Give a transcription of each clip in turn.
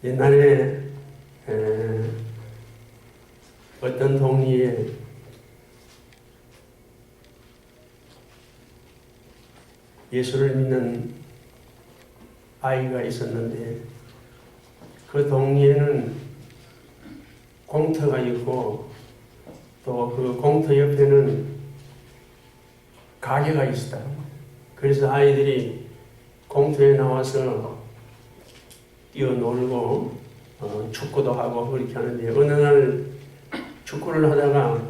옛날에 어떤 동리에 예수를 믿는 아이가 있었는데 그 동리에는 공터가 있고 또 그 공터 옆에는 가게가 있었다. 그래서 아이들이 공터에 나와서 뛰어놀고 축구도 하고 그렇게 하는데 어느 날 축구를 하다가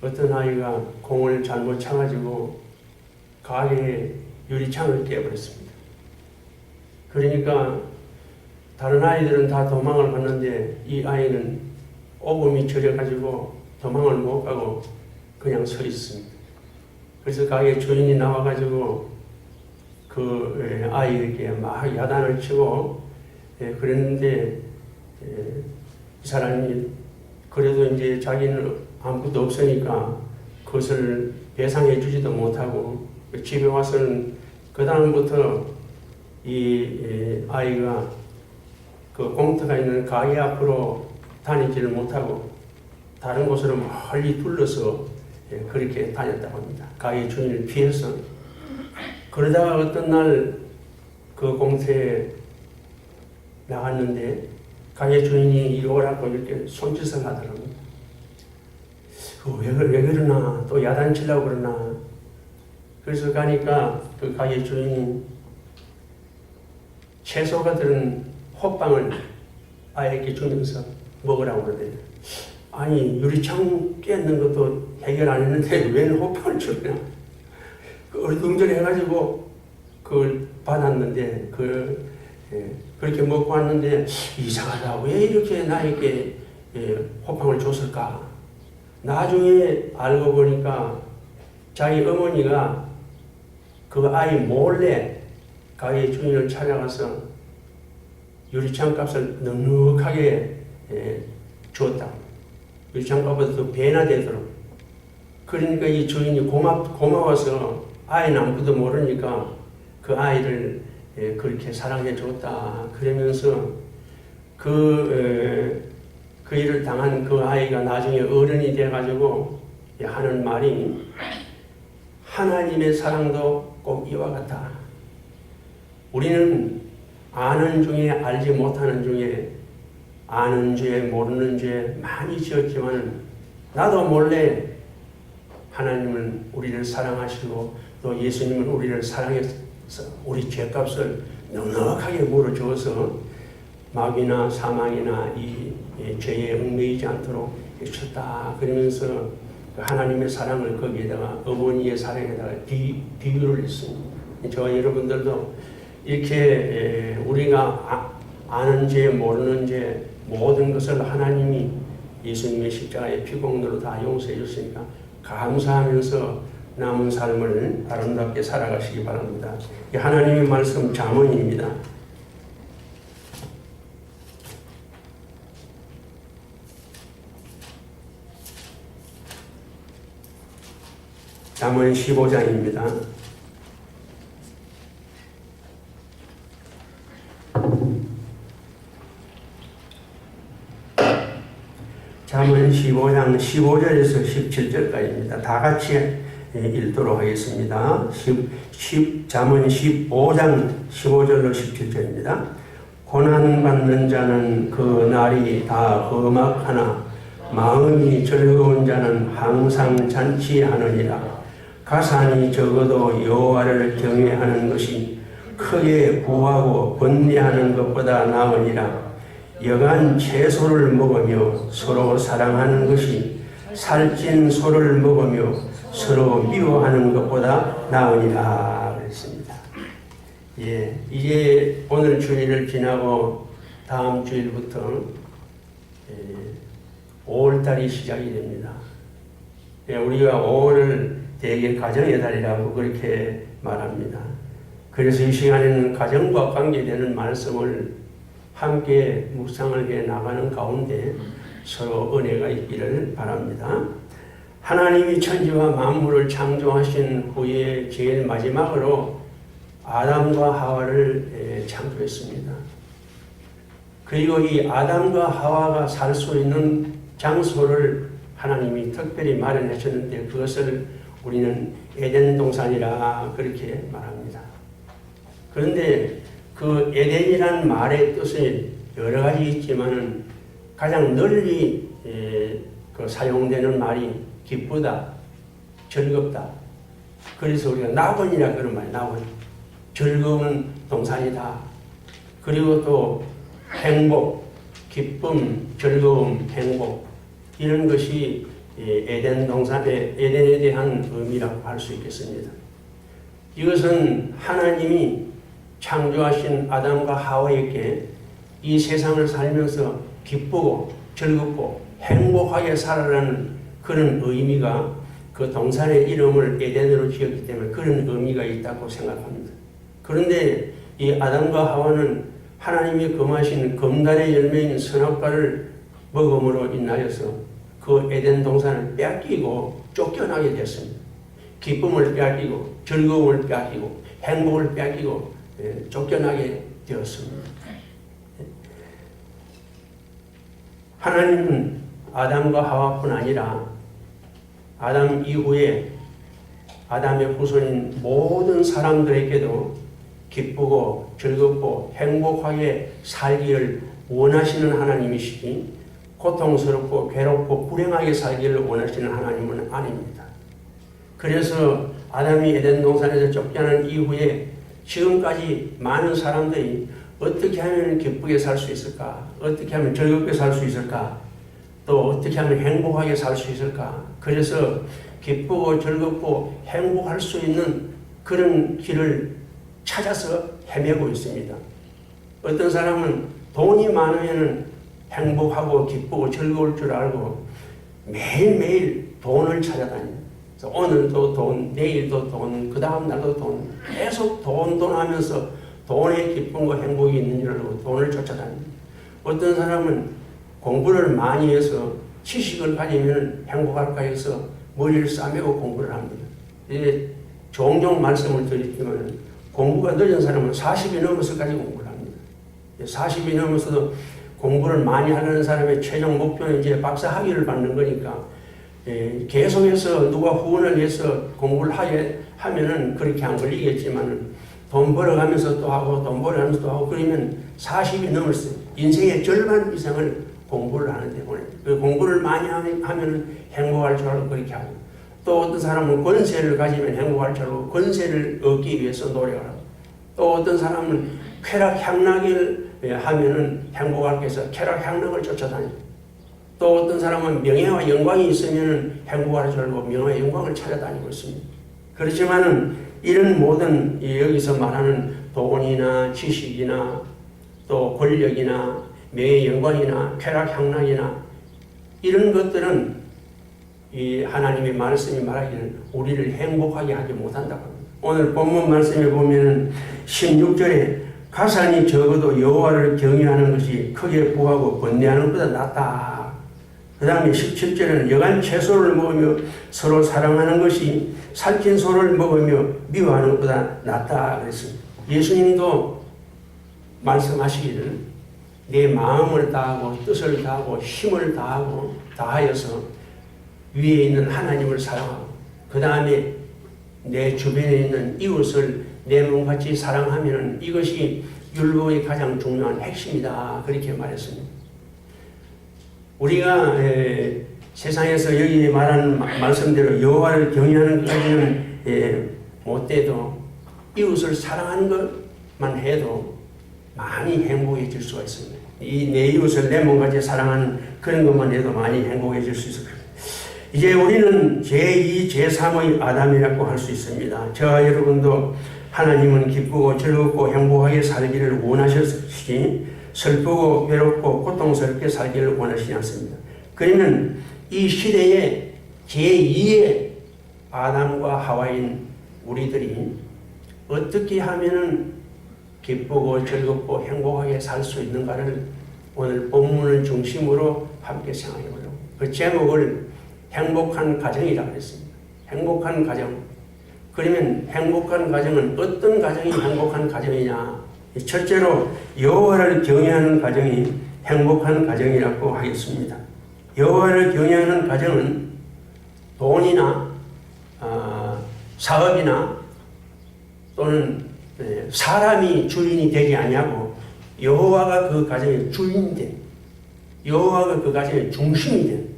어떤 아이가 공을 잘못 차가지고 가게에 유리창을 깨버렸습니다. 그러니까 다른 아이들은 다 도망을 갔는데 이 아이는 오금이 저려가지고 도망을 못 가고 그냥 서 있습니다. 그래서 가게 주인이 나와가지고 그 아이에게 막 야단을 치고 그랬는데 이 사람이 그래도 이제 자기는 아무것도 없으니까 그것을 배상해 주지도 못하고 집에 와서는 그 다음부터 이 아이가 그 공터가 있는 가게 앞으로 다니지를 못하고 다른 곳으로 멀리 둘러서 그렇게 다녔다고 합니다. 가게 주인을 피해서. 그러다가 어떤 날 그 공터에 나갔는데 가게 주인이 이리 오라고 이렇게 손짓을 하더라고요. 왜 그러나 또 야단치려고 그러나. 그래서 가니까 그 가게 주인이 채소가 들은 호빵을 아이에게 주면서 먹으라고 그러대요. 아니 유리창 깼는 것도 해결 안 했는데 왜 호빵을 주냐. 어리둥절 해가지고 그걸 받았는데 그렇게 먹고 왔는데 이상하다. 왜 이렇게 나에게 호빵을 줬을까? 나중에 알고 보니까 자기 어머니가 그 아이 몰래 가게 주인을 찾아가서 유리창 값을 넉넉하게 줬다. 유리창 값보다 더 배나 되도록. 그러니까 이 주인이 고마워서 아이는 아무것도 모르니까 그 아이를 그렇게 사랑해 줬다. 그러면서 그 일을 당한 그 아이가 나중에 어른이 돼가지고 하는 말이 하나님의 사랑도 꼭 이와 같다. 우리는 아는 중에 알지 못하는 중에 아는 죄 모르는 죄 많이 지었지만 나도 몰래 하나님은 우리를 사랑하시고 또 예수님은 우리를 사랑해서 우리 죄값을 넉넉하게 물어주어서 마귀나 사망이나 이 죄에 얽매이지 않도록 해주셨다. 그러면서 하나님의 사랑을 거기에다가 어머니의 사랑에다가 비유를 했습니다. 저와 여러분들도 이렇게 우리가 아는 죄 모르는 죄 모든 것을 하나님이 예수님의 십자가의 피공로로 다 용서해 줬으니까 감사하면서 남은 삶을 아름답게 살아가시기 바랍니다. 하나님의 말씀 잠언입니다. 잠언 15장입니다. 잠언 15장 15절에서 17절까지입니다. 다 같이 읽도록 하겠습니다. 잠언 15장 15절로 17절입니다. 고난받는 자는 그 날이 다 험악하나 마음이 즐거운 자는 항상 잔치하느니라. 가산이 적어도 여호와를 경외하는 것이 크게 구하고 번뇌하는 것보다 나으니라. 여간 채소를 먹으며 서로 사랑하는 것이 살찐 소를 먹으며 서로 미워하는 것보다 나으니라 그랬습니다. 이제 오늘 주일을 지나고 다음 주일부터 5월달이 시작이 됩니다. 우리가 5월을 대개 가정의 달이라고 그렇게 말합니다. 그래서 이 시간에는 가정과 관계되는 말씀을 함께 묵상을 해 나가는 가운데 서로 은혜가 있기를 바랍니다. 하나님이 천지와 만물을 창조하신 후에 제일 마지막으로 아담과 하와를 창조했습니다. 그리고 이 아담과 하와가 살 수 있는 장소를 하나님이 특별히 마련하셨는데 그것을 우리는 에덴 동산이라 그렇게 말합니다. 그런데 그 에덴이라는 말의 뜻이 여러 가지 있지만은 가장 널리 사용되는 말이 기쁘다, 즐겁다. 그래서 우리가 낙원이라 그런 말, 낙원. 즐거운 동산이다. 그리고 또 행복, 기쁨, 즐거움, 행복. 이런 것이 에덴 동산의 에덴에 대한 의미라고 할 수 있겠습니다. 이것은 하나님이 창조하신 아담과 하와에게 이 세상을 살면서 기쁘고 즐겁고 행복하게 살아라는 그런 의미가 그 동산의 이름을 에덴으로 지었기 때문에 그런 의미가 있다고 생각합니다. 그런데 이 아담과 하와는 하나님이 금하신 금단의 열매인 선악과를 먹음으로 인하여서 그 에덴 동산을 빼앗기고 쫓겨나게 됐습니다. 기쁨을 빼앗기고 즐거움을 빼앗기고 행복을 빼앗기고 쫓겨나게 되었습니다. 하나님은 아담과 하와뿐 아니라 아담 이후에 아담의 후손인 모든 사람들에게도 기쁘고 즐겁고 행복하게 살기를 원하시는 하나님이시지 고통스럽고 괴롭고 불행하게 살기를 원하시는 하나님은 아닙니다. 그래서 아담이 에덴 동산에서 쫓겨난 이후에 지금까지 많은 사람들이 어떻게 하면 기쁘게 살 수 있을까? 어떻게 하면 즐겁게 살 수 있을까? 또 어떻게 하면 행복하게 살 수 있을까? 그래서 기쁘고 즐겁고 행복할 수 있는 그런 길을 찾아서 헤매고 있습니다. 어떤 사람은 돈이 많으면 행복하고 기쁘고 즐거울 줄 알고 매일매일 돈을 찾아다닙니다. 오늘도 돈, 내일도 돈, 그 다음 날도 돈, 계속 돈 하면서 돈에 기쁨과 행복이 있는 줄 알고 돈을 쫓아다닙니다. 어떤 사람은 공부를 많이 해서 지식을 가지면 행복할까 해서 머리를 싸매고 공부를 합니다. 이제 종종 말씀을 드리지만 공부가 늦은 사람은 40이 넘어서까지 공부를 합니다. 40이 넘어서도 공부를 많이 하려는 사람의 최종 목표는 이제 박사 학위를 받는 거니까 계속해서 누가 후원을 해서 공부를 하게 하면은 그렇게 안 걸리겠지만 돈 벌어가면서 또 하고 돈 벌어가면서 또 하고 그러면 40이 넘었어요. 인생의 절반 이상을 공부를 하는데 그 공부를 많이 하면 행복할 줄 알고 그렇게 하고 또 어떤 사람은 권세를 가지면 행복할 줄 알고 권세를 얻기 위해서 노력을 하고 또 어떤 사람은 쾌락 향락을 하면은 행복하게 해서 쾌락 향락을 쫓아다니고 또 어떤 사람은 명예와 영광이 있으면 행복할 줄 알고 명예와 영광을 찾아다니고 있습니다. 그렇지만은 이런 모든 여기서 말하는 돈이나 지식이나 또 권력이나 명예 영광이나 쾌락 향락이나 이런 것들은 이 하나님의 말씀이 말하기를 우리를 행복하게 하지 못한다고 합니다. 오늘 본문 말씀에 보면은 16절에 가산이 적어도 여호와를 경외하는 것이 크게 부하고 번뇌하는 것보다 낫다. 그 다음에 17절에는 여간 채소를 먹으며 서로 사랑하는 것이 살찐 소를 먹으며 미워하는 것보다 낫다 그랬습니다. 예수님도 말씀하시기를 내 마음을 다하고 뜻을 다하고 힘을 다하여서 위에 있는 하나님을 사랑하고 그 다음에 내 주변에 있는 이웃을 내 몸같이 사랑하면 이것이 율법의 가장 중요한 핵심이다 그렇게 말했습니다. 우리가 세상에서 여기 말하는 말씀대로 여호와를 경외하는 것까지는 못돼도 이웃을 사랑하는 것만 해도 많이 행복해질 수가 있습니다. 이 내 이웃을 내 몸같이 사랑하는 그런 것만 해도 많이 행복해질 수 있을 겁니다. 이제 우리는 제2, 제3의 아담이라고 할 수 있습니다. 저와 여러분도 하나님은 기쁘고 즐겁고 행복하게 살기를 원하셨으니 슬프고 외롭고 고통스럽게 살기를 원하시지 않습니다. 그러면 이 시대에 제2의 아담과 하와인 우리들이 어떻게 하면은 기쁘고 즐겁고 행복하게 살 수 있는가를 오늘 본문을 중심으로 함께 생각해 보려고. 그 제목을 행복한 가정이라고 했습니다. 행복한 가정. 그러면 행복한 가정은 어떤 가정이 행복한 가정이냐? 첫째로 여호와를 경외하는 가정이 행복한 가정이라고 하겠습니다. 여호와를 경외하는 가정은 돈이나 사업이나 또는 사람이 주인이 되지 아니하고 여호와가 그 가정의 주인이 된, 여호와가 그 가정의 중심이 된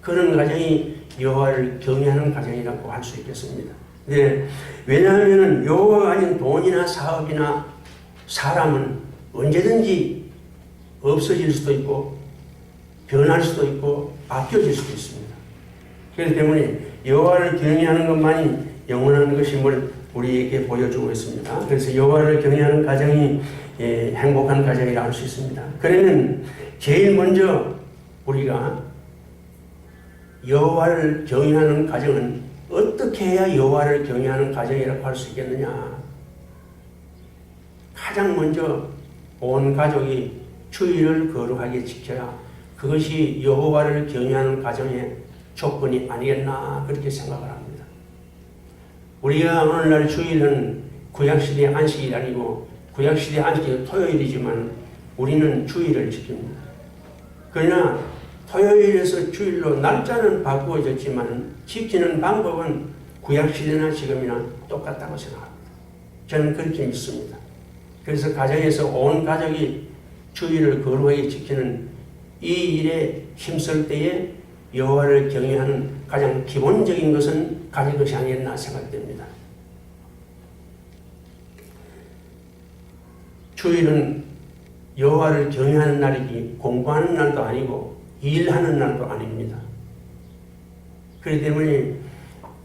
그런 가정이 여호와를 경외하는 가정이라고 할 수 있겠습니다. 네, 왜냐하면 여호와가 아닌 돈이나 사업이나 사람은 언제든지 없어질 수도 있고 변할 수도 있고 바뀌어질 수도 있습니다. 그렇기 때문에 여호와를 경외하는 것만이 영원한 것임을 우리에게 보여주고 있습니다. 그래서 여호와를 경외하는 가정이 행복한 가정이라 할 수 있습니다. 그러면 제일 먼저 우리가 여호와를 경외하는 가정은 어떻게 해야 여호와를 경외하는 가정이라고 할 수 있겠느냐? 가장 먼저 온 가족이 주의를 거룩하게 지켜야 그것이 여호와를 경외하는 가정의 조건이 아니겠나 그렇게 생각을 합니다. 우리가 오늘날 주일은 구약시대의 안식일이 아니고 구약시대의 안식일은 토요일이지만 우리는 주일을 지킵니다. 그러나 토요일에서 주일로 날짜는 바꾸어졌지만 지키는 방법은 구약시대나 지금이나 똑같다고 생각합니다. 저는 그렇게 믿습니다. 그래서 가정에서 온 가족이 주일을 거룩하게 지키는 이 일에 힘쓸 때에 여호와를 경외하는 가장 기본적인 것은 가질 것이 아니겠나 생각됩니다. 주일은 여호와를 경외하는 날이지 공부하는 날도 아니고 일하는 날도 아닙니다. 그렇기 때문에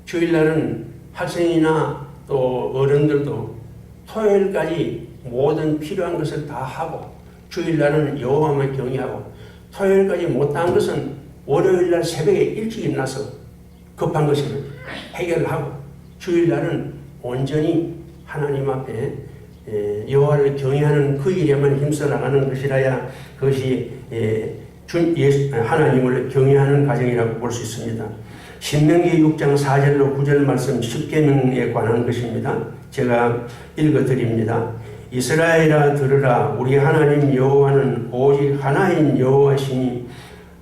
주일날은 학생이나 또 어른들도 토요일까지 모든 필요한 것을 다 하고 주일날은 여호와만 경외하고 토요일까지 못한 것은 월요일날 새벽에 일찍 일어나서 급한 것을 해결을 하고 주일날은 온전히 하나님 앞에 여호와를 경외하는 그 일에만 힘써 나가는 것이라야 그것이 하나님을 경외하는 가정이라고 볼 수 있습니다. 신명기 6장 4절로 9절 말씀 10계명에 관한 것입니다. 제가 읽어드립니다. 이스라엘아 들으라. 우리 하나님 여호와는 오직 하나인 여호와시니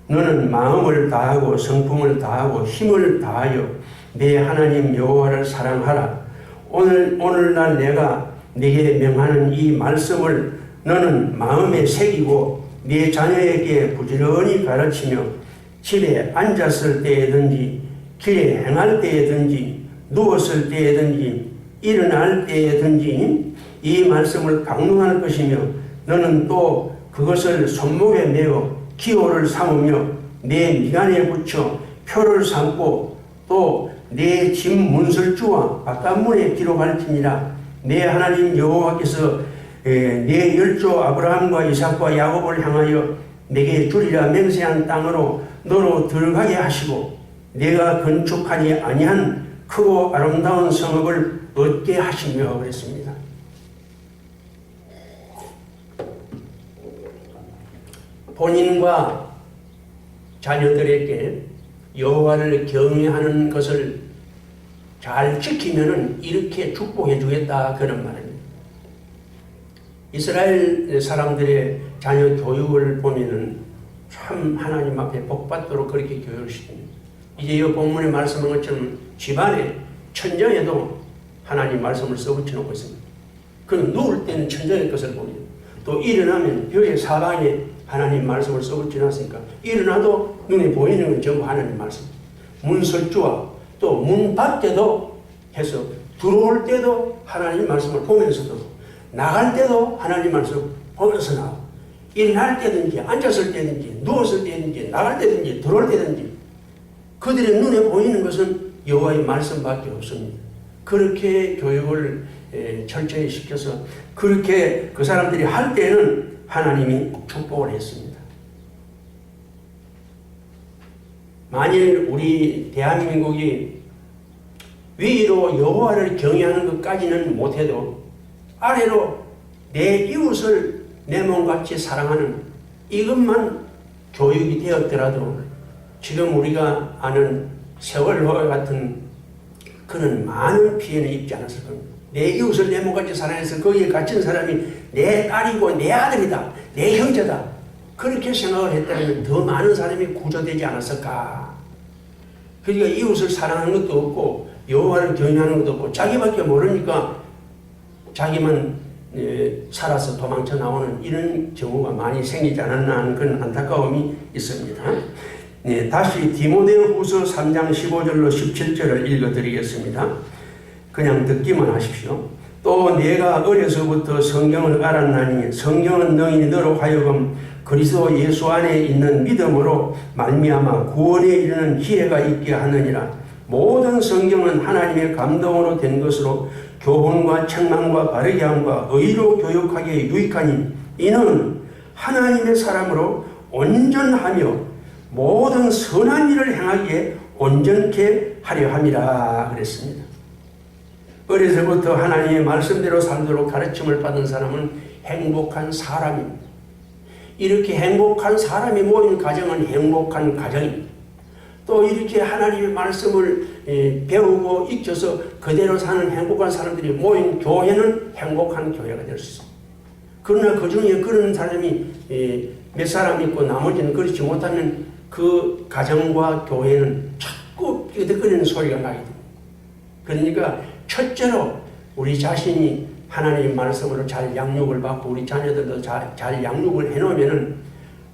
너는 마음을 다하고 성품을 다하고 힘을 다하여 내 하나님 여호와를 사랑하라. 오늘날 내가 네게 명하는 이 말씀을 너는 마음에 새기고 네 자녀에게 부지런히 가르치며 집에 앉았을 때에든지 길에 행할 때에든지 누웠을 때에든지 일어날 때에든지 이 말씀을 강론할 것이며 너는 또 그것을 손목에 메어 기호를 삼으며 내 미간에 붙여 표를 삼고 또 내 집 문설주와 바깥문에 기록할지니라. 내 하나님 여호와께서 내 열조 아브라함과 이삭과 야곱을 향하여 내게 주리라 맹세한 땅으로 너로 들어가게 하시고 내가 건축하지 아니한 크고 아름다운 성읍을 얻게 하시며 그랬습니다. 본인과 자녀들에게 여호와를 경외하는 것을 잘 지키면은 이렇게 축복해 주겠다 그런 말입니다. 이스라엘 사람들의 자녀 교육을 보면은 참 하나님 앞에 복받도록 그렇게 교육을 시킵니다. 이제 이 본문에 말씀한 것처럼 집안에 천장에도 하나님 말씀을 써붙여 놓고 있습니다. 그럼 누울 때는 천장의 것을 봅니다. 또 일어나면 벽의 사방에 하나님 말씀을 써붙여 놨으니까 일어나도 눈에 보이는 건 전부 하나님 말씀. 문설주와 또 문 밖에도 해서 들어올 때도 하나님 말씀을 보면서도 나갈 때도 하나님 말씀을 보면서 나오고 일어날 때든지 앉았을 때든지 누웠을 때든지 나갈 때든지 들어올 때든지 그들의 눈에 보이는 것은 여호와의 말씀밖에 없습니다. 그렇게 교육을 철저히 시켜서 그렇게 그 사람들이 할 때는 하나님이 축복을 했습니다. 만일 우리 대한민국이 위로 여호와를 경외하는 것까지는 못해도 아래로 내 이웃을 내 몸같이 사랑하는 이것만 교육이 되었더라도 지금 우리가 아는 세월호 같은 그런 많은 피해는 입지 않았을 겁니다. 내 이웃을 내 몸같이 사랑해서 거기에 갇힌 사람이 내 딸이고 내 아들이다, 내 형제다, 그렇게 생각을 했다면 더 많은 사람이 구조되지 않았을까. 그러니까 이웃을 사랑하는 것도 없고 여호와를 경외하는 것도 없고 자기밖에 모르니까 자기만 살아서 도망쳐 나오는 이런 경우가 많이 생기지 않았나 하는 그런 안타까움이 있습니다. 네, 다시 디모데후서 3장 15절로 17절을 읽어드리겠습니다. 그냥 듣기만 하십시오. 또 내가 어려서부터 성경을 알았나니 성경은 너희 너로 하여금 그리스도 예수 안에 있는 믿음으로 말미암아 구원에 이르는 기회가 있게 하느니라. 모든 성경은 하나님의 감동으로 된 것으로 교훈과 책망과 바르게 함과 의로 교육하기에 유익하니 이는 하나님의 사람으로 온전하며 모든 선한 일을 행하기에 온전케 하려 함이라 그랬습니다. 어려서부터 하나님의 말씀대로 살도록 가르침을 받은 사람은 행복한 사람입니다. 이렇게 행복한 사람이 모인 가정은 행복한 가정입니다. 또 이렇게 하나님의 말씀을 배우고 익혀서 그대로 사는 행복한 사람들이 모인 교회는 행복한 교회가 될 수 있습니다. 그러나 그 중에 그런 사람이 몇 사람 있고 나머지는 그렇지 못하면 그 가정과 교회는 자꾸 삐득거리는 소리가 나게 됩니다. 그러니까 첫째로 우리 자신이 하나님의 말씀으로 잘 양육을 받고 우리 자녀들도 잘 양육을 해놓으면은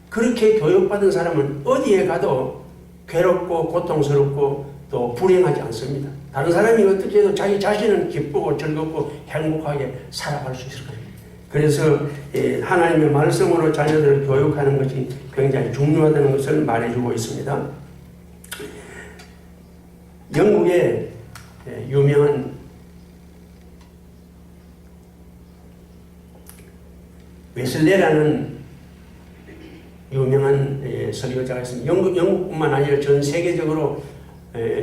그렇게 교육받은 사람은 어디에 가도 괴롭고 고통스럽고 또 불행하지 않습니다. 다른 사람이 어떻게 해도 자기 자신은 기쁘고 즐겁고 행복하게 살아갈 수 있을 겁니다. 그래서 하나님의 말씀으로 자녀들을 교육하는 것이 굉장히 중요하다는 것을 말해주고 있습니다. 영국의 유명한 웨슬레라는 유명한 설교자가 있습니다. 영국뿐만 아니라 전 세계적으로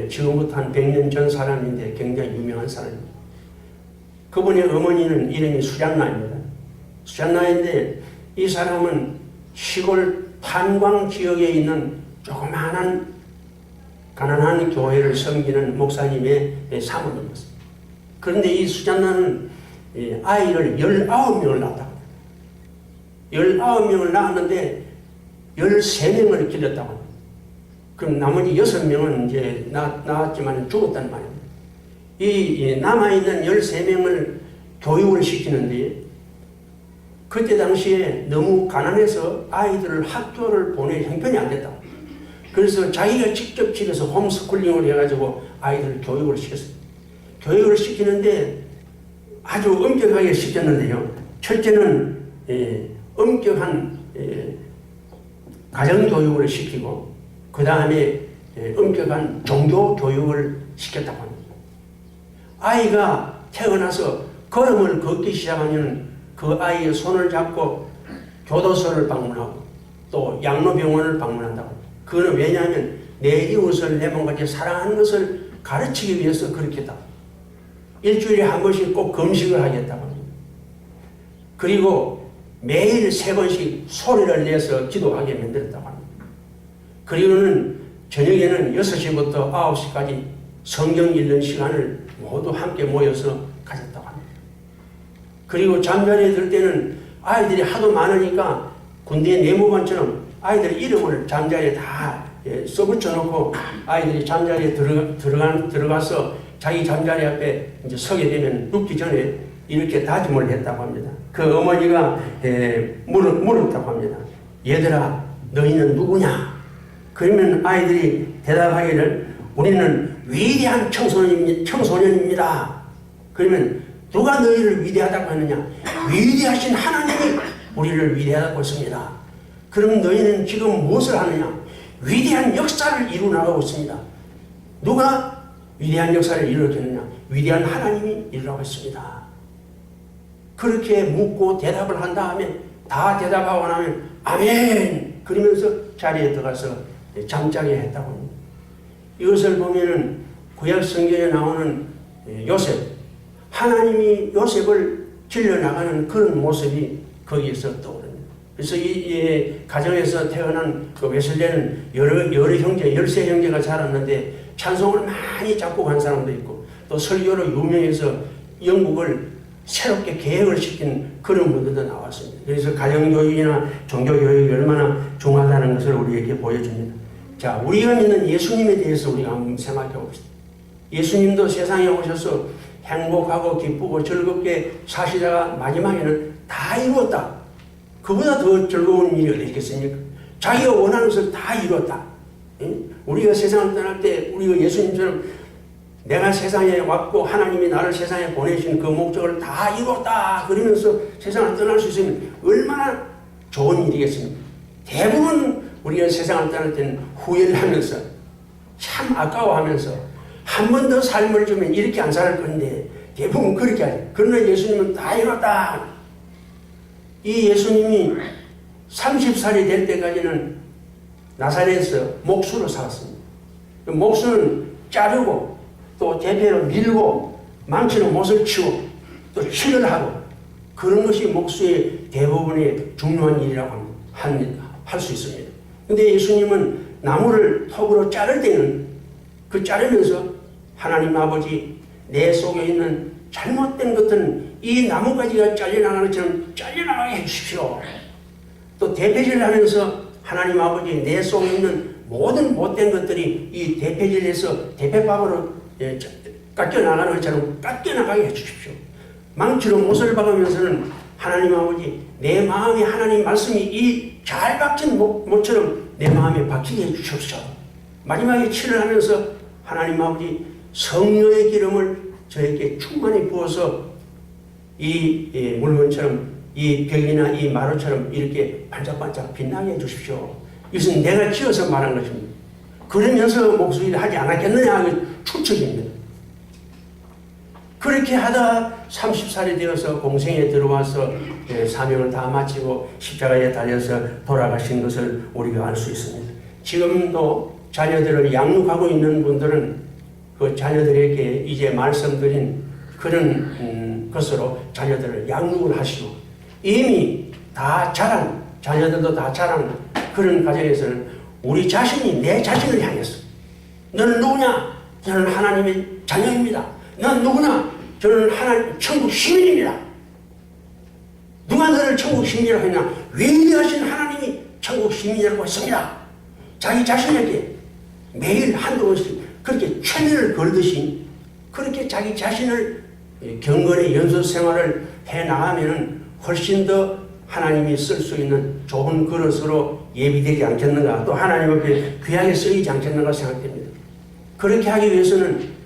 지금부터 한 100년 전 사람인데 굉장히 유명한 사람입니다. 그분의 어머니는 이름이 수잔나입니다. 수잔나인데 이 사람은 시골 탄광 지역에 있는 조그마한 가난한 교회를 섬기는 목사님의 사모님이었습니다. 그런데 이 수잔나는 아이를 19명을 낳았다고. 19명을 낳았는데 13명을 길렀다고 합니다. 그럼 나머지 6명은 이제 낳았지만 죽었단 말입니다. 이 남아있는 13명을 교육을 시키는데 그때 당시에 너무 가난해서 아이들을 학교를 보낼 형편이 안 됐다고. 그래서 자기가 직접 집에서 홈스쿨링을 해가지고 아이들을 교육을 시켰어요. 교육을 시키는데 아주 엄격하게 시켰는데요. 첫째는 엄격한 가정교육을 시키고 그 다음에 엄격한 종교교육을 시켰다고 합니다. 아이가 태어나서 걸음을 걷기 시작하면 그 아이의 손을 잡고 교도소를 방문하고 또 양로병원을 방문한다고 합니다. 그거는 왜냐하면 내 이웃을 내 몸같이 사랑하는 것을 가르치기 위해서 그렇게 했다고 합니다. 일주일에 한 번씩 꼭 금식을 하겠다고 합니다. 그리고 매일 3번씩 소리를 내서 기도하게 만들었다고 합니다. 그리고는 저녁에는 6시부터 9시까지 성경 읽는 시간을 모두 함께 모여서 가졌다고 합니다. 그리고 잠자리에 들 때는 아이들이 하도 많으니까 군대 내무반처럼 아이들 이름을 잠자리에 다 써붙여놓고 아이들이 잠자리에 들어가서 자기 잠자리 앞에 이제 서게 되면 눕기 전에 이렇게 다짐을 했다고 합니다. 그 어머니가 물었다고 합니다. 얘들아, 너희는 누구냐? 그러면 아이들이 대답하기를 우리는 위대한 청소년입니다. 그러면 누가 너희를 위대하다고 하느냐? 위대하신 하나님이 우리를 위대하다고 했습니다. 그럼 너희는 지금 무엇을 하느냐? 위대한 역사를 이루나가고 있습니다. 누가 위대한 역사를 이루었느냐? 위대한 하나님이 이루라고 했습니다. 그렇게 묻고 대답을 한 다음에 다 대답하고 나면 아멘! 그러면서 자리에 들어가서 잠자게 했다고 합니다. 이것을 보면은 구약 성경에 나오는 요셉, 하나님이 요셉을 길러나가는 그런 모습이 거기에서 떠오릅니다. 그래서 이 가정에서 태어난 그 웨슬레는 여러 형제, 13형제가 자랐는데 찬송을 많이 작곡한 사람도 있고 또 설교로 유명해서 영국을 새롭게 계획을 시킨 그런 분들도 나왔습니다. 그래서 가정교육이나 종교교육이 얼마나 중요하다는 것을 우리에게 보여줍니다. 자, 우리가 믿는 예수님에 대해서 우리가 한번 생각해 봅시다. 예수님도 세상에 오셔서 행복하고 기쁘고 즐겁게 사시다가 마지막에는 다 이루었다. 그보다 더 즐거운 일이 어디 있겠습니까? 자기가 원하는 것을 다 이루었다. 우리가 세상을 떠날 때 우리가 예수님처럼 내가 세상에 왔고 하나님이 나를 세상에 보내신 그 목적을 다 이루었다 그러면서 세상을 떠날 수 있으면 얼마나 좋은 일이겠습니까? 대부분 우리가 세상을 떠날 때는 후회를 하면서 참 아까워하면서 한 번 더 삶을 주면 이렇게 안 살 건데 대부분 그렇게 하죠. 그러나 예수님은 다 이뤘다. 이 예수님이 30살이 될 때까지는 나사렛에서 목수로 살았습니다. 목수는 자르고 또 대패로 밀고 망치로 못을 치고 또 칠을 하고 그런 것이 목수의 대부분의 중요한 일이라고 할 수 있습니다. 근데 예수님은 나무를 톱으로 자를 때는 그 자르면서 하나님 아버지 내 속에 있는 잘못된 것들은 이 나무가지가 잘려나가는 것처럼 잘려나가게 해주십시오. 또 대패질을 하면서 하나님 아버지 내 속에 있는 모든 못된 것들이 이 대패질에서 대패밥으로 깎여나가는 것처럼 깎여나가게 해주십시오. 망치로 못을 박으면서는 하나님 아버지 내 마음에 하나님 말씀이 이 잘 박힌 못처럼 내 마음에 박히게 해주십시오. 마지막에 칠을 하면서 하나님 아버지 성령의 기름을 저에게 충만히 부어서 이 물건처럼 이 벽이나 이 마루처럼 이렇게 반짝반짝 빛나게 해주십시오. 이것은 내가 지어서 말한 것입니다. 그러면서 목소리를 하지 않았겠느냐 하는 추측입니다. 그렇게 하다 30살이 되어서 공생에 들어와서 사명을 다 마치고 십자가에 달려서 돌아가신 것을 우리가 알 수 있습니다. 지금도 자녀들을 양육하고 있는 분들은 그 자녀들에게 이제 말씀드린 그런 것으로 자녀들을 양육을 하시고 이미 다 자란 자녀들도 다 자란 그런 가정에서는 우리 자신이 내 자신을 향해서 너는 누구냐? 저는 하나님의 자녀입니다. 넌 누구나? 저는 하나님 천국 시민입니다. 누가 너를 천국 시민이라고 했냐? 위대하신 하나님이 천국 시민이라고 했습니다. 자기 자신에게 매일 한두 번씩 그렇게 최면을 걸듯이 그렇게 자기 자신을 경건의 연수 생활을 해나가면 훨씬 더 하나님이 쓸 수 있는 좋은 그릇으로 예비되지 않겠는가, 또 하나님 앞에 귀하게 쓰이지 않겠는가 생각됩니다. 그렇게 하기 위해서는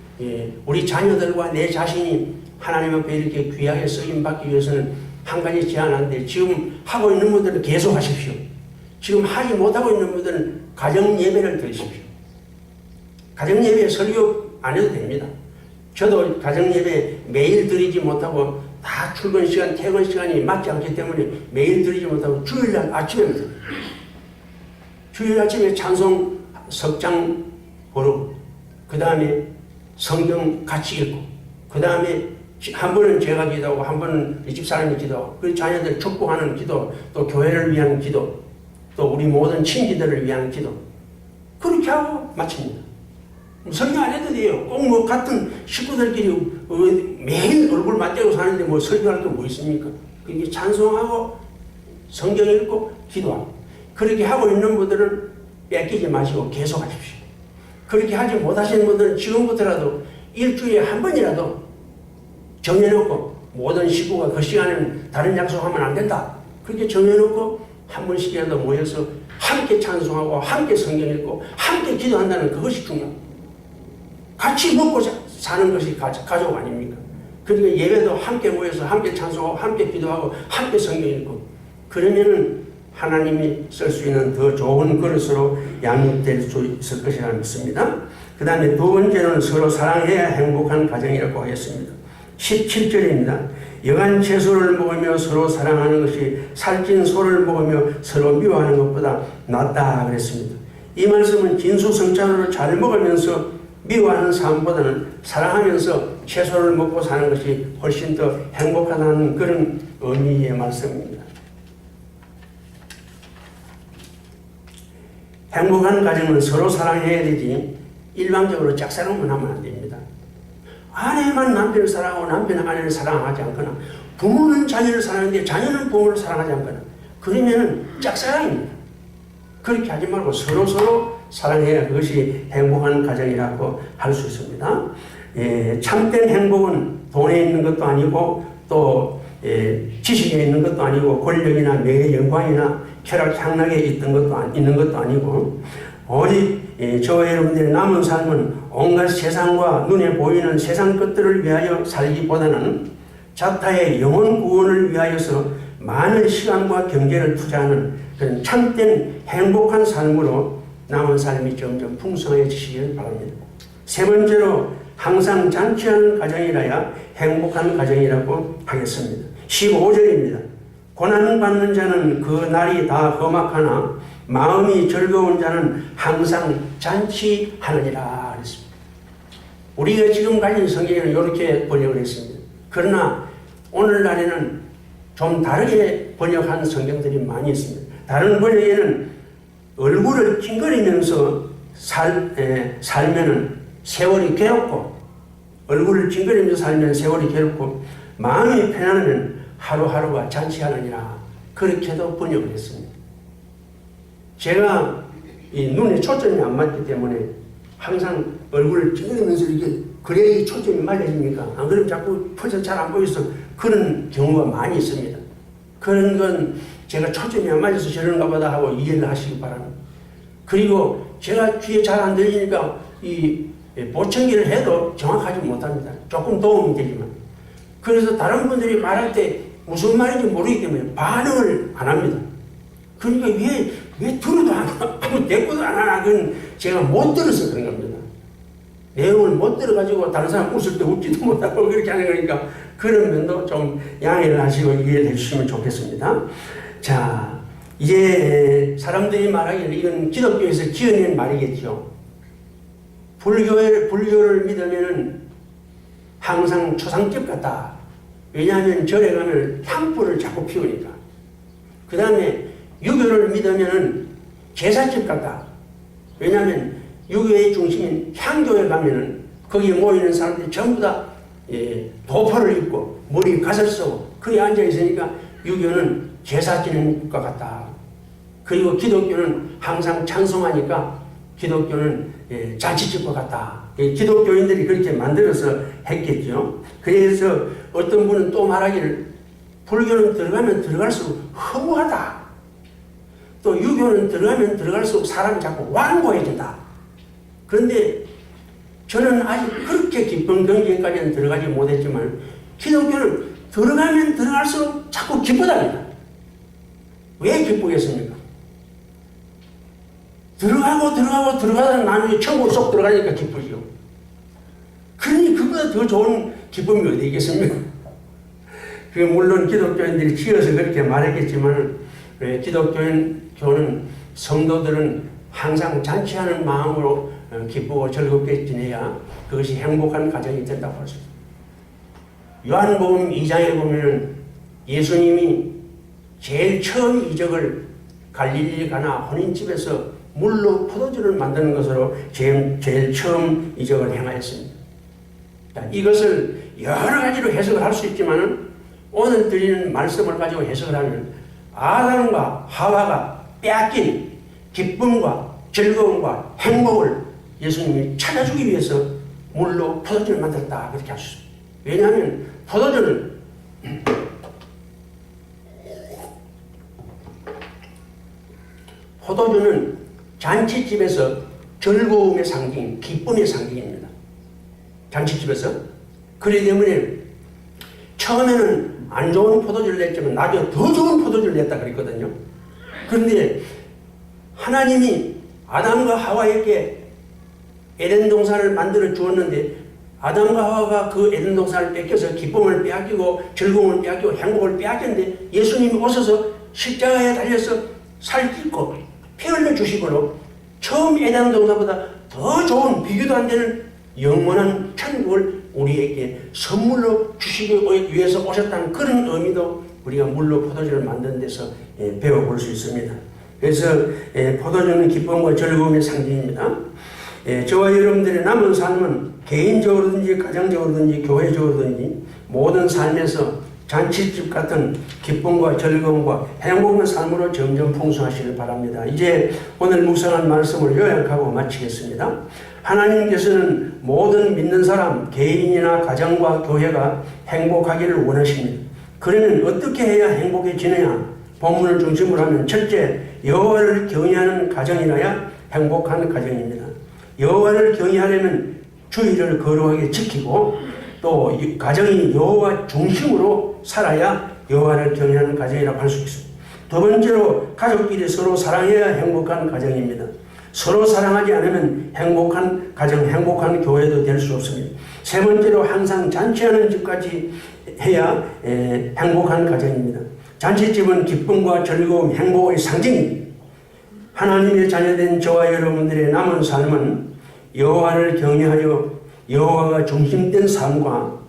우리 자녀들과 내 자신이 하나님 앞에 이렇게 귀하게 쓰임받기 위해서는 한 가지 제안하는데, 지금 하고 있는 분들은 계속 하십시오. 지금 하지 못하고 있는 분들은 가정 예배를 드리십시오. 가정 예배 설교 안 해도 됩니다. 저도 가정 예배 매일 드리지 못하고 다 출근 시간, 퇴근 시간이 맞지 않기 때문에 매일 드리지 못하고 주일날 아침에 드립니다. 주일 아침에 찬송 석장 보르고, 그 다음에 성경 같이 읽고, 그 다음에 한 번은 제가 기도하고 한 번은 이 집 사람이 기도하고, 그 자녀들 축복하는 기도, 또 교회를 위한 기도, 또 우리 모든 친지들을 위한 기도, 그렇게 하고 마칩니다. 설교 안 해도 돼요. 꼭 뭐 같은 식구들끼리 매일 얼굴 맞대고 사는데 뭐 설교할 게 뭐 있습니까? 그게 찬송하고 성경 읽고 기도하고, 그렇게 하고 있는 분들은 뺏기지 마시고 계속 하십시오. 그렇게 하지 못하시는 분들은 지금부터라도 일주일에 한 번이라도 정해놓고, 모든 식구가 그 시간에는 다른 약속하면 안 된다, 그렇게 정해놓고 한 번씩이라도 모여서 함께 찬송하고 함께 성경 읽고 함께 기도한다는 그것이 중요합니다. 같이 먹고 사는 것이 가족 아닙니까? 그러니까 예배도 함께 모여서 함께 찬송하고 함께 기도하고 함께 성경 읽고, 그러면은 하나님이 쓸 수 있는 더 좋은 그릇으로 양육될 수 있을 것이라 믿습니다. 그 다음에 두 번째는 서로 사랑해야 행복한 가정이라고 하겠습니다. 17절입니다. 여간 채소를 먹으며 서로 사랑하는 것이 살찐 소를 먹으며 서로 미워하는 것보다 낫다 그랬습니다. 이 말씀은 진수성찬으로 잘 먹으면서 미워하는 삶보다는 사랑하면서 채소를 먹고 사는 것이 훨씬 더 행복하다는 그런 의미의 말씀입니다. 행복한 가정은 서로 사랑해야 되지 일방적으로 짝사랑만 하면 안 됩니다. 아내만 남편을 사랑하고 남편은 아내를 사랑하지 않거나 부모는 자녀를 사랑하는데 자녀는 부모를 사랑하지 않거나 그러면 짝사랑입니다. 그렇게 하지 말고 서로 사랑해야 그것이 행복한 가정이라고 할 수 있습니다. 참된 행복은 돈에 있는 것도 아니고 또 지식에 있는 것도 아니고 권력이나 명예 영광이나 쾌락 향락에 있는 것도 아니고 오직 저와 여러분들의 남은 삶은 온갖 세상과 눈에 보이는 세상 것들을 위하여 살기보다는 자타의 영혼 구원을 위하여서 많은 시간과 경제를 투자하는 그런 참된 행복한 삶으로 남은 삶이 점점 풍성해지시길 바랍니다. 세 번째로 항상 잔치하는 가정이라야 행복한 가정이라고 하겠습니다. 15절입니다. 고난받는 자는 그 날이 다 험악하나 마음이 즐거운 자는 항상 잔치하느니라 그랬습니다. 우리가 지금 가진 성경에는 이렇게 번역을 했습니다. 그러나 오늘날에는 좀 다르게 번역한 성경들이 많이 있습니다. 다른 번역에는 얼굴을 찡그리면서 살면은 세월이 괴롭고 얼굴을 찡그리면서 살면 세월이 괴롭고 마음이 편안하면 하루하루가 잔치하느니라 그렇게도 번역을 했습니다. 제가 이 눈에 초점이 안 맞기 때문에 항상 얼굴을 찡그리면서 이렇게 그래야 이 초점이 맞아집니까? 안 그러면 자꾸 퍼서 잘 안 보여서 그런 경우가 많이 있습니다. 그런 건 제가 초점이 안 맞아서 저런가 보다 하고 이해를 하시기 바랍니다. 그리고 제가 귀에 잘 안 들리니까 이 보청기를 해도 정확하지 못합니다. 조금 도움이 되지만. 그래서 다른 분들이 말할 때 무슨 말인지 모르기 때문에 반응을 안 합니다. 그러니까 왜 들어도 안 하고 대꾸도 안 하나 그건 제가 못 들어서 그런 겁니다. 내용을 못 들어가지고 다른 사람 웃을 때 웃지도 못하고 그렇게 하는 거니까 그런 면도 좀 양해를 하시고 이해를 해주시면 좋겠습니다. 자, 이제 사람들이 말하기를 이건 기독교에서 지어낸 말이겠죠. 불교를 믿으면은 항상 초상집 같다. 왜냐하면 절에 가면 향불을 자꾸 피우니까. 그 다음에 유교를 믿으면은 제사집 같다. 왜냐하면 유교의 중심인 향교에 가면은 거기에 모이는 사람들이 전부 다 도포를 입고 머리에 갓을 쓰고 거기 앉아 있으니까 유교는 제사 지내는 것 같다. 그리고 기독교는 항상 찬송하니까 기독교는 잔치집과 같다. 기독교인들이 그렇게 만들어서 했겠죠. 그래서 어떤 분은 또 말하기를 불교는 들어가면 들어갈수록 허무하다. 또 유교는 들어가면 들어갈수록 사람이 자꾸 완고해진다. 그런데 저는 아직 그렇게 깊은 경지까지는 들어가지 못했지만 기독교는 들어가면 들어갈수록 자꾸 기쁘답니다. 왜 기쁘겠습니까? 들어가다 나중에 천국 쏙 들어가니까 기쁘죠. 그러니 그보다 더 좋은 기쁨이 어디 있겠습니까? 물론 기독교인들이 지어서 그렇게 말했겠지만 기독교는 성도들은 항상 잔치하는 마음으로 기쁘고 즐겁게 지내야 그것이 행복한 가정이 된다고 할 수 있습니다. 요한복음 2장에 보면 예수님이 제일 처음 이적을 갈릴리 가나 혼인집에서 물로 포도주를 만드는 것으로 제일 처음 이적을 행하였습니다. 이것을 여러 가지로 해석을 할 수 있지만 오늘 드리는 말씀을 가지고 해석을 하면 아담과 하와가 빼앗긴 기쁨과 즐거움과 행복을 예수님이 찾아주기 위해서 물로 포도주를 만들었다 그렇게 할 수 있습니다. 왜냐하면 포도주는 잔치집에서 즐거움의 상징, 기쁨의 상징입니다. 잔치집에서. 그렇기 때문에 처음에는 안 좋은 포도주를 냈지만 나중에 더 좋은 포도주를 냈다 그랬거든요. 그런데 하나님이 아담과 하와에게 에덴 동산을 만들어 주었는데 아담과 하와가 그 에덴 동산을 뺏겨서 기쁨을 빼앗기고 즐거움을 빼앗기고 행복을 빼앗겼는데 예수님이 오셔서 십자가에 달려서 살찌고 피 흘려 주시고로 처음 에덴 동산보다 더 좋은 비교도 안 되는 영원한 천국을 우리에게 선물로 주시기 위해서 오셨다는 그런 의미도 우리가 물로 포도주를 만드는 데서 배워볼 수 있습니다. 그래서 포도주는 기쁨과 즐거움의 상징입니다. 저와 여러분들의 남은 삶은 개인적으로든지 가정적으로든지 교회적으로든지 모든 삶에서 잔치집 같은 기쁨과 즐거움과 행복한 삶으로 점점 풍성하시길 바랍니다. 이제 오늘 묵상한 말씀을 요약하고 마치겠습니다. 하나님께서는 모든 믿는 사람, 개인이나 가정과 교회가 행복하기를 원하십니다. 그러면 어떻게 해야 행복해지느냐? 본문을 중심으로 하면 첫째, 여호와를 경외하는 가정이라야 행복한 가정입니다. 여호와를 경외하려면 주의를 거룩하게 지키고 또 가정이 여호와 중심으로 살아야 여호와를 경외하는 가정이라고 할 수 있습니다. 두 번째로 가족끼리 서로 사랑해야 행복한 가정입니다. 서로 사랑하지 않으면 행복한 가정, 행복한 교회도 될 수 없습니다. 세 번째로 항상 잔치하는 집까지 해야 행복한 가정입니다. 잔치집은 기쁨과 즐거움, 행복의 상징입니다. 하나님의 자녀된 저와 여러분들의 남은 삶은 여호와를 경외하여 여호와가 중심된 삶과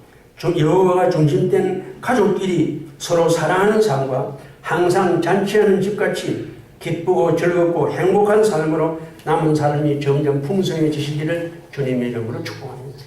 여호와가 중심된 가족끼리 서로 사랑하는 삶과 항상 잔치하는 집같이 기쁘고 즐겁고 행복한 삶으로 남은 삶이 점점 풍성해지시기를 주님의 이름으로 축복합니다.